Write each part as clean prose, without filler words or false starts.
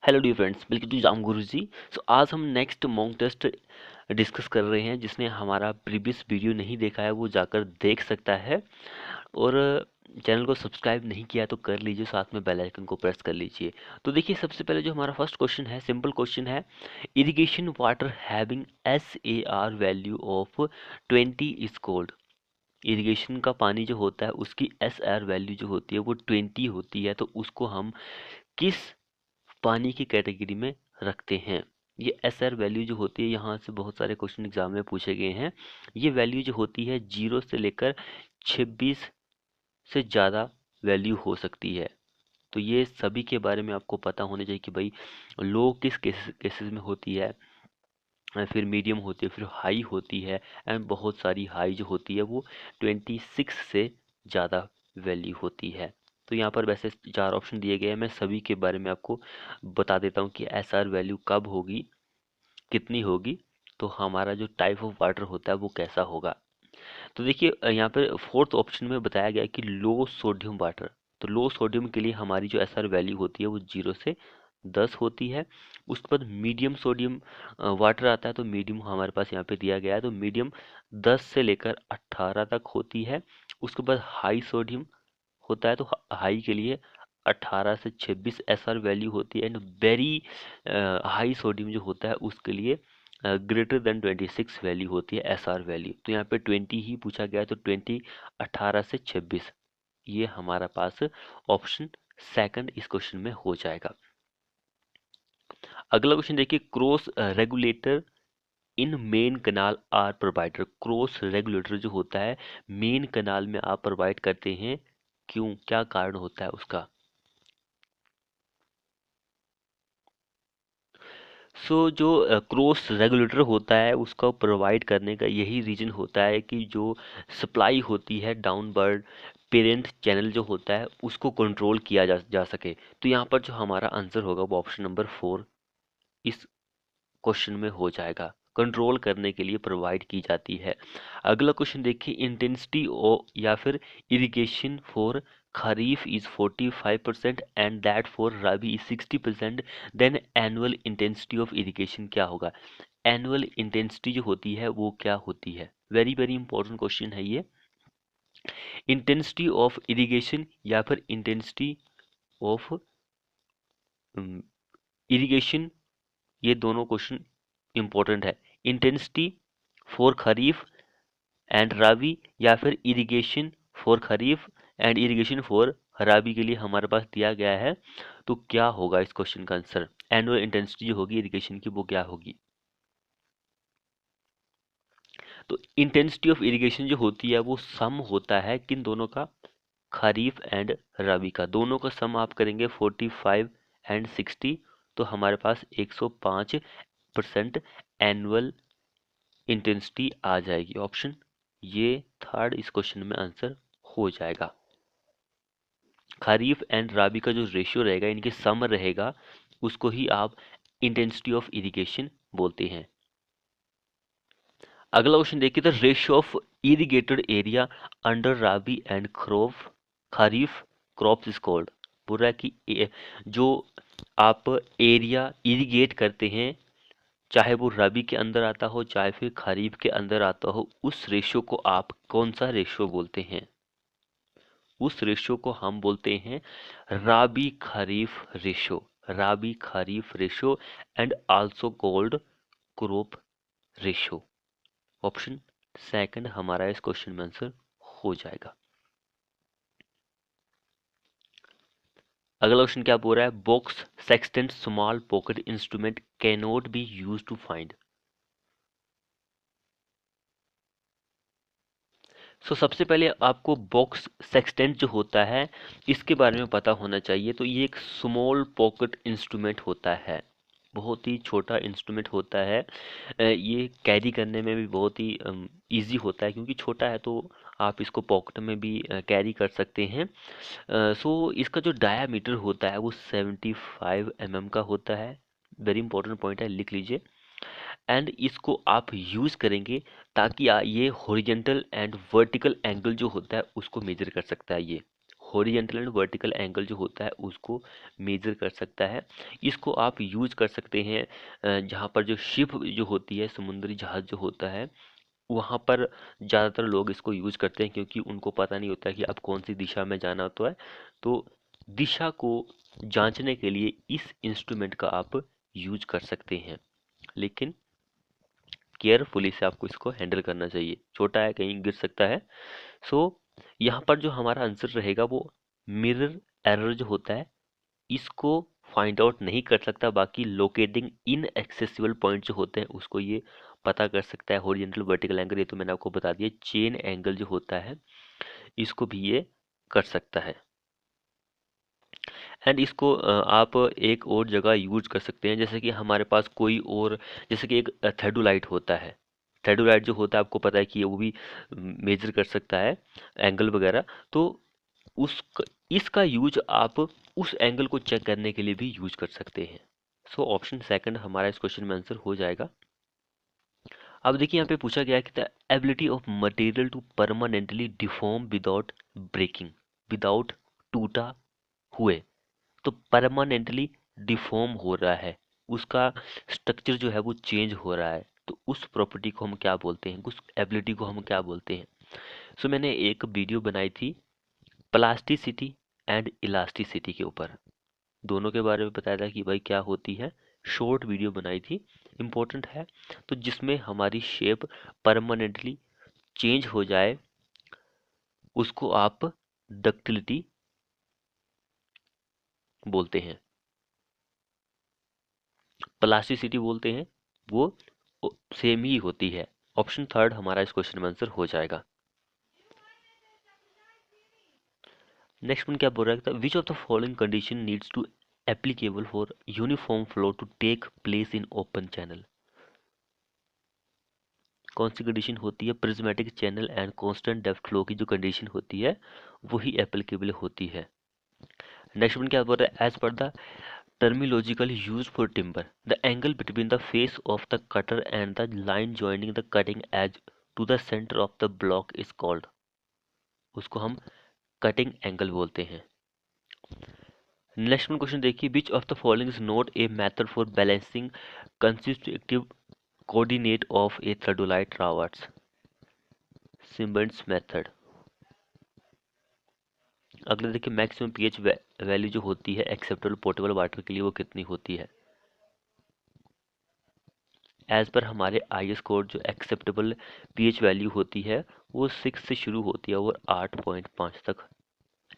Hello dear friends, welcome to Jaam Guru ji. सो आज हम next mock test discuss कर रहे हैं। जिसने हमारा प्रीवियस वीडियो नहीं देखा है वो जाकर देख सकता है, और चैनल को सब्सक्राइब नहीं किया तो कर लीजिए, साथ में बेल आइकन को प्रेस कर लीजिए। तो देखिए, सबसे पहले जो हमारा फर्स्ट क्वेश्चन है, सिंपल क्वेश्चन है। Irrigation water having SAR value of 20 is cold. Irrigation का पानी जो होता है उसकी SR वैल्यू जो होती है वो 20 होती है, तो उसको हम किस पानी की कैटेगरी में रखते हैं। ये SR वैल्यू जो होती है, यहाँ से बहुत सारे क्वेश्चन एग्जाम में पूछे गए हैं। ये वैल्यू जो होती है 0 से लेकर 26 से ज़्यादा वैल्यू हो सकती है। तो ये सभी के बारे में आपको पता होना चाहिए कि भाई लो किस केसेस में होती है, फिर मीडियम होती है, फिर हाई होती है, एंड बहुत सारी हाई जो होती है वो 26 से ज़्यादा वैल्यू होती है। तो यहाँ पर वैसे 4 ऑप्शन दिए गए हैं, मैं सभी के बारे में आपको बता देता हूँ कि SR वैल्यू कब होगी, कितनी होगी, तो हमारा जो टाइप ऑफ वाटर होता है वो कैसा होगा। तो देखिए, यहाँ पर फोर्थ ऑप्शन में बताया गया है कि लो सोडियम वाटर। तो लो सोडियम के लिए हमारी जो SR वैल्यू होती है वो 0 से 10 होती है। उसके बाद मीडियम सोडियम वाटर आता है, तो मीडियम हमारे पास यहाँ पे दिया गया है, तो मीडियम 10 से लेकर 18 तक होती है। उसके बाद हाई सोडियम होता है, तो हाई के लिए 18 से 26 SR वैल्यू होती है। एंड वेरी हाई सोडियम जो होता है उसके लिए ग्रेटर देन 26 वैल्यू होती है SR वैल्यू। तो यहाँ पे 20 ही पूछा गया है, तो 20 18 से 26 ये हमारा पास ऑप्शन सेकंड इस क्वेश्चन में हो जाएगा। अगला क्वेश्चन देखिए, cross regulator in main canal are provider. Cross regulator जो होता है मेन कनाल में आप प्रोवाइड करते हैं, क्यों, क्या कारण होता है उसका। जो क्रॉस रेगुलेटर होता है उसका प्रोवाइड करने का यही रीजन होता है कि जो सप्लाई होती है डाउनवर्ड पेरेंट चैनल जो होता है उसको कंट्रोल किया जा सके। तो यहाँ पर जो हमारा आंसर होगा वो ऑप्शन नंबर 4 इस क्वेश्चन में हो जाएगा। कंट्रोल करने के लिए प्रोवाइड की जाती है। अगला क्वेश्चन देखिए, इंटेंसिटी ओ या फिर irrigation for kharif is 45% and that for rabi is 60%, then annual intensity of irrigation क्या होगा। एनुअल इंटेंसिटी जो होती है वो क्या होती है, वेरी वेरी इंपॉर्टेंट क्वेश्चन है ये। इंटेंसिटी ऑफ इरिगेशन या फिर इंटेंसिटी ऑफ इरिगेशन, ये दोनों क्वेश्चन इंपॉर्टेंट है। Intensity for kharif and rabi या फिर irrigation for kharif and irrigation for rabi के लिए हमारे पास दिया गया है। तो क्या होगा इस क्वेश्चन का आंसर। एनुअल इंटेंसिटी जो होगी इरिगेशन की वो क्या होगी। तो इंटेंसिटी ऑफ इरिगेशन जो होती है वो सम होता है किन दोनों का, खरीफ एंड रबी का। दोनों का सम आप करेंगे 45 एंड 60, तो हमारे पास 105% एनुअल इंटेंसिटी आ जाएगी। ऑप्शन ये थर्ड इस क्वेश्चन में आंसर हो जाएगा। खरीफ एंड राबी का जो रेशियो रहेगा, इनके सम रहेगा, उसको ही आप इंटेंसिटी ऑफ इरिगेशन बोलते हैं। अगला क्वेश्चन देखिए, the ratio of irrigated area under rabi and kharif crops is called. बोल रहा है कि जो आप एरिया इरिगेट करते हैं, चाहे वो रबी के अंदर आता हो चाहे फिर खरीफ के अंदर आता हो, उस रेशियो को आप कौन सा रेशियो बोलते हैं। उस रेशियो को हम बोलते हैं rabi kharif ratio. Rabi kharif ratio and also called crop ratio. Option second हमारा इस क्वेश्चन में आंसर हो जाएगा। अगला क्वेश्चन क्या बोल रहा है, box sextant small pocket instrument can not be use to find. सबसे पहले आपको बॉक्स सेक्सटेंट जो होता है इसके बारे में पता होना चाहिए। तो ये एक स्मॉल पॉकेट इंस्ट्रूमेंट होता है, बहुत ही छोटा इंस्ट्रूमेंट होता है। ये कैरी करने में भी बहुत ही इजी होता है, क्योंकि छोटा है तो आप इसको पॉकेट में भी कैरी कर सकते हैं। इसका जो डायामीटर होता है वो 75 mm का होता है। वेरी इंपॉर्टेंट पॉइंट है, लिख लीजिए। एंड इसको आप यूज़ करेंगे ताकि ये हॉरिजेंटल एंड वर्टिकल एंगल जो होता है उसको मेजर कर सकता है। ये हॉरिजेंटल एंड वर्टिकल एंगल जो होता है उसको मेजर कर सकता है। इसको आप यूज कर सकते हैं जहाँ पर जो शिप जो होती है, समुद्री जहाज जो होता है, वहाँ पर ज़्यादातर लोग इसको यूज करते हैं क्योंकि उनको पता नहीं होता कि आप कौन सी दिशा में जाना होता है। तो दिशा को जांचने के लिए इस इंस्ट्रूमेंट का आप यूज कर सकते हैं, लेकिन केयरफुली से आपको इसको हैंडल करना चाहिए, छोटा है कहीं गिर सकता है। सो यहाँ पर जो हमारा आंसर रहेगा वो मिरर एरर जो होता है इसको फाइंड आउट नहीं कर सकता, बाकी लोकेटिंग इनएक्सेसिबल पॉइंट जो होते हैं उसको ये पता कर सकता है। हॉरिजॉन्टल वर्टिकल एंगल ये तो मैंने आपको बता दिया। चेन एंगल जो होता है इसको भी ये कर सकता है। एंड इसको आप एक और जगह यूज कर सकते हैं, जैसे कि हमारे पास कोई और, जैसे कि एक थेडोलाइट होता है। थेडोलाइट जो होता है आपको पता है कि वो भी मेजर कर सकता है एंगल वगैरह। तो उस इसका यूज आप उस एंगल को चेक करने के लिए भी यूज कर सकते हैं। सो ऑप्शन सेकंड हमारा इस क्वेश्चन में आंसर हो जाएगा। अब देखिए यहाँ पे पूछा गया है कि the ability of material to permanently deform without breaking, without टूटा हुए। तो परमानेंटली डिफॉर्म हो रहा है, उसका स्ट्रक्चर जो है वो चेंज हो रहा है, तो उस प्रॉपर्टी को हम क्या बोलते हैं, उस एबिलिटी को हम क्या बोलते हैं। सो मैंने एक वीडियो बनाई थी प्लास्टिसिटी एंड इलास्टिसिटी के ऊपर, दोनों के बारे में बताया था कि भाई क्या होती है। शॉर्ट वीडियो बनाई थी, इम्पोर्टेंट है। तो जिसमें हमारी शेप परमानेंटली चेंज हो जाए उसको आप डक्टिलिटी बोलते हैं, प्लास्टिसिटी बोलते हैं, वो सेम ही होती है। ऑप्शन थर्ड हमारा इस क्वेश्चन में आंसर हो जाएगा। नेक्स्ट वन क्या बोल रहा है, which of the following condition needs to applicable for uniform flow to take place in open channel. कौन सी कंडीशन होती है, prismatic channel and constant depth flow की जो कंडीशन होती है वही एप्लीकेबल होती है। नेक्स्ट वन क्या बोल रहा है, as per the terminological used for timber, the angle between the face of the cutter and the line joining the cutting edge to the center of the block is called, उसको हम cutting angle बोलते हैं। Next question देखिए, which of the following is not a method for balancing constructive coordinate of a theodolite traverse, Simbert's method. अगला देखिए, maximum pH value जो होती है एक्सेप्टेबल पोर्टेबल वाटर के लिए वो कितनी होती है। एज पर हमारे IS कोड जो एक्सेप्टेबल पीएच वैल्यू होती है वो 6 से शुरू होती है और 8.5 तक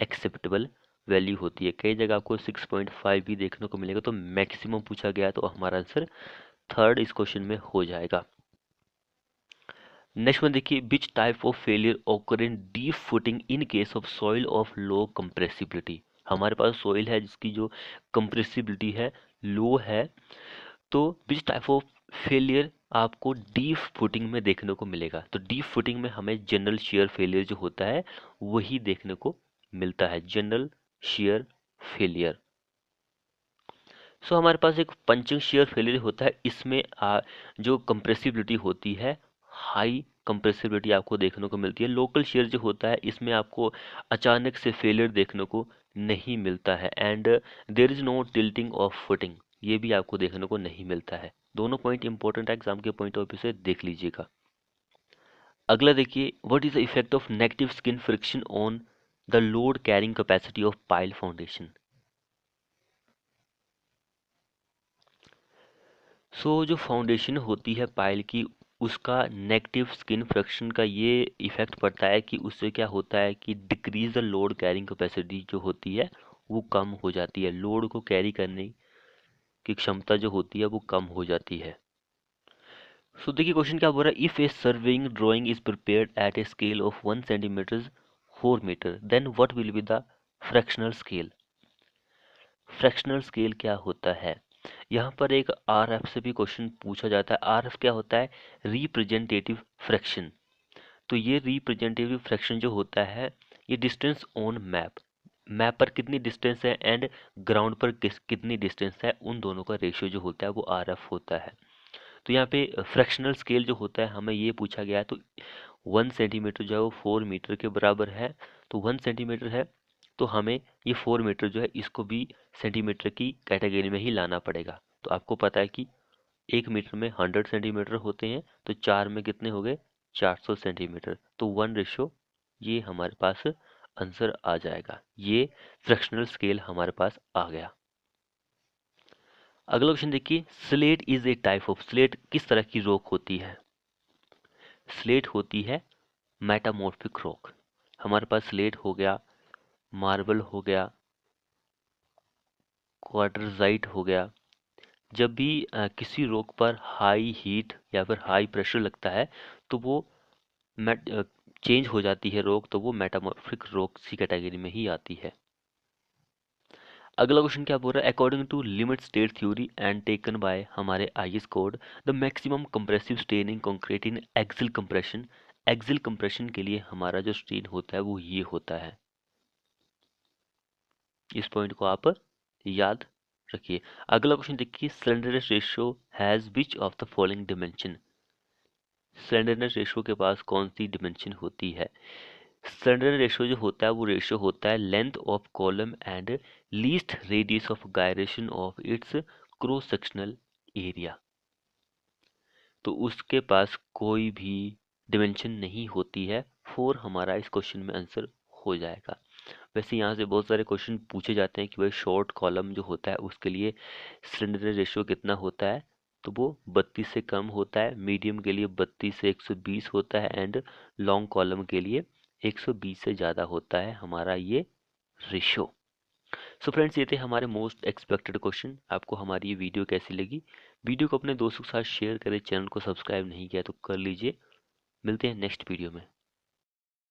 एक्सेप्टेबल वैल्यू होती है। कई जगह आपको 6.5 भी देखने को मिलेगा। तो मैक्सिमम पूछा गया तो हमारा आंसर थर्ड इस क्वेश्चन में हो जाएगा। नेक्स्ट वन देखिए, which type of failure occur in deep footing in case of soil of low compressibility. हमारे पास सॉइल है जिसकी जो कंप्रेसिबिलिटी है लो है, तो विच टाइप ऑफ फेलियर आपको डीप फुटिंग में देखने को मिलेगा। तो डीप फुटिंग में हमें जनरल शेयर फेलियर जो होता है वही देखने को मिलता है, जनरल शेयर फेलियर। सो हमारे पास एक पंचिंग शेयर फेलियर होता है, इसमें जो कंप्रेसिबिलिटी होती है हाई कंप्रेसिबिलिटी आपको देखने को मिलती है। लोकल शेयर जो होता है इसमें आपको अचानक से फेलियर देखने को नहीं मिलता है। And there is no tilting of footing, ये भी आपको देखने को नहीं मिलता है। दोनों पॉइंट इंपॉर्टेंट है, एग्जाम के पॉइंट ऑफ व्यू से देख लीजिएगा। अगला देखिए, what is the effect of negative skin friction on the load carrying capacity of pile foundation. So जो फाउंडेशन होती है पाइल की उसका नेगेटिव स्किन फ्रिक्शन का ये इफेक्ट पड़ता है कि उससे क्या होता है कि decrease the load carrying capacity जो होती है वो कम हो जाती है, लोड को कैरी करने की क्षमता जो होती है वो कम हो जाती है। सो देखिए क्वेश्चन क्या बोल रहा है, if a surveying drawing is prepared at a scale of 1 centimetre 4 metre then what will be the fractional scale. Fractional scale क्या होता है, यहाँ पर एक RF से भी क्वेश्चन पूछा जाता है। RF क्या होता है, रिप्रेजेंटेटिव फ्रैक्शन। तो ये रिप्रेजेंटेटिव फ्रैक्शन जो होता है ये डिस्टेंस ऑन मैप, मैप पर कितनी डिस्टेंस है एंड ग्राउंड पर कितनी डिस्टेंस है, उन दोनों का रेशियो जो होता है वो RF होता है। तो यहाँ पे फ्रैक्शनल स्केल जो होता है हमें ये पूछा गया है, तो 1 सेंटीमीटर जो है वो 4 मीटर के बराबर है। तो 1 सेंटीमीटर है तो हमें ये 4 मीटर जो है इसको भी सेंटीमीटर की कैटेगरी में ही लाना पड़ेगा। तो आपको पता है कि 1 मीटर में 100 सेंटीमीटर होते हैं, तो 4 में कितने हो गए 400 सेंटीमीटर। तो 1 ये हमारे पास आंसर आ जाएगा। ये फ्रैक्शनल स्केल हमारे पास आ गया। अगला क्वेश्चन देखिए, slate is a type of, slate किस तरह की रॉक होती है? स्लेट होती है मेटामॉर्फिक रॉक। हमारे पास स्लेट हो गया, मार्बल हो गया, क्वार्टरजाइट हो गया। जब भी किसी रॉक पर हाई हीट या फिर हाई प्रेशर लगता है तो वो चेंज हो जाती है रॉक, तो वो मेटामॉर्फिक रॉक की कैटेगरी में ही आती है। अगला क्वेश्चन क्या बोल रहा है, according to limit state theory and taken by हमारे IS code, the maximum compressive strain in concrete in axial compression. Axial compression के लिए हमारा जो स्ट्रेन होता है वो ये होता है। इस पॉइंट को आप याद रखिए। अगला क्वेश्चन देखिए, slenderness ratio has which of the following dimension. Slenderness ratio के पास कौन सी डिमेंशन होती है? स्लेंडरनेस रेशियो जो होता है वो रेशियो होता है length of column and least radius of gyration of its cross sectional area. तो उसके पास कोई भी डिमेंशन नहीं होती है। 4 हमारा इस क्वेश्चन में आंसर हो जाएगा। वैसे यहाँ से बहुत सारे क्वेश्चन पूछे जाते हैं कि भाई शॉर्ट कॉलम जो होता है उसके लिए स्लेंडरनेस रेशियो कितना होता है, तो वो 32 से कम होता है, मीडियम के लिए 32 से 120 होता है एंड लॉन्ग कॉलम के लिए 120 से ज़्यादा होता है हमारा ये रेशियो। सो फ्रेंड्स, ये थे हमारे मोस्ट एक्सपेक्टेड क्वेश्चन। आपको हमारी ये वीडियो कैसी लगी? वीडियो को अपने दोस्तों के साथ शेयर करें, चैनल को सब्सक्राइब नहीं किया तो कर लीजिए। मिलते हैं नेक्स्ट वीडियो में।